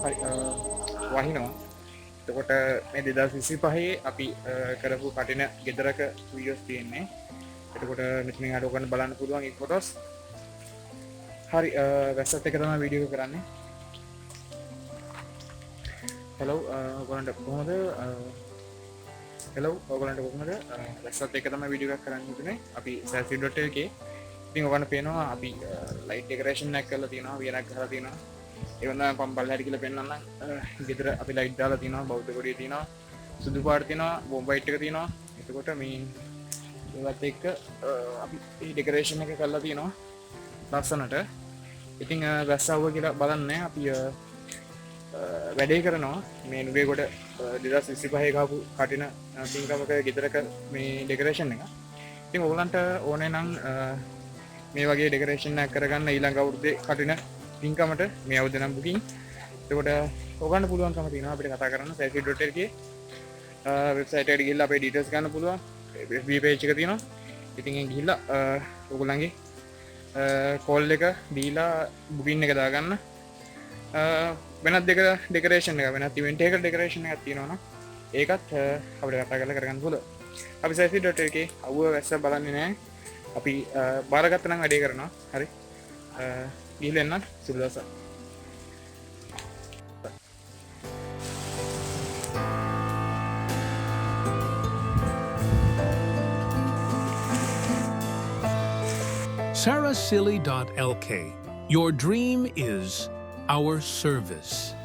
හරි වහිනවා. එතකොට මේ 2025 අපි කරපු කටින ගෙදරක වීඩියෝස් තියෙන්නේ. එතකොට මෙතනින් අඩ ඔයගොල්ලන් බලන්න පුළුවන් ඒ ෆොටෝස්. හරි වැස්සත් එක තමයි වීඩියෝ එක කරන්නේ. හෙලෝ ඔයගොල්ලන්ට කොහොමද? හෙලෝ ඔයගොල්ලන්ට කොහොමද? වැස්සත් එක තමයි වීඩියෝ එකක් කරන්න හිතුනේ. අපි selfie.lk එකේ ඉතින් ඔයගොල්ලන්ට පේනවා අපි ලයිට් ඩෙකරේෂන් එකක් කරලා තියෙනවා, වියනක් ගහලා තියෙනවා. ඒ වුණා පම්පල් හැටි කියලා පෙන්නන්නම්. ගෙදර අපි ලයිට් දාලා තියෙනවා, බෞද්ධ කොඩිය තියෙනවා, සුදු පාට තියෙනවා, බෝම්බ ලයිට් එක තියෙනවා. එතකොට මේ ඒවත් එක්ක අපි මේ ඩෙකරේෂන් එක කරලා තියෙනවා ලස්සනට. ඉතින් වැස්සවුව කියලා බලන්නේ අපි වැඩේ කරනවා මේ නුගේගොඩ 2025 ගාපු කටින පින්කමක ගෙදරක මේ ඩෙකරේෂන් එක. ඉතින් ඔයගලන්ට ඕනේ නම් මේ වගේ ඩෙකරේෂන් එකක් කරගන්න ඊළඟ අවුරුද්දේ කටින පින්කමට මේ අවුරුද්දේ නම් බුකින්. එතකොට ඔයගලන්ට පුළුවන්කම තියෙනවා අපිට කතා කරන්න selfie.lk එකේ වෙබ්සයිට් එකට ගිහිල්ලා අපේ ඩීටේල්ස් ගන්න පුළුවන්. FB page එක තියෙනවා. ඉතින් ඒ ගිහිල්ලා ඔයගලන්ගේ කෝල් එක දීලා බුකින් එක දාගන්න. වෙනත් දෙක ඩෙකරේෂන් එක වෙනත් ඉවෙන්ට් එකක ඩෙකරේෂන් එකක් තියෙනවා නම් ඒකත් අපිට කතා කරලා කරගන්න පුළුවන්. අපි selfie.lk අවුව වැස්ස බලන්නේ නැහැ. අපි බාරගත්ත නම් වැඩේ කරනවා. හරි. ගිහින් එන්න සුබ දවසක්. Sarahsilly.lk. Your dream is our service.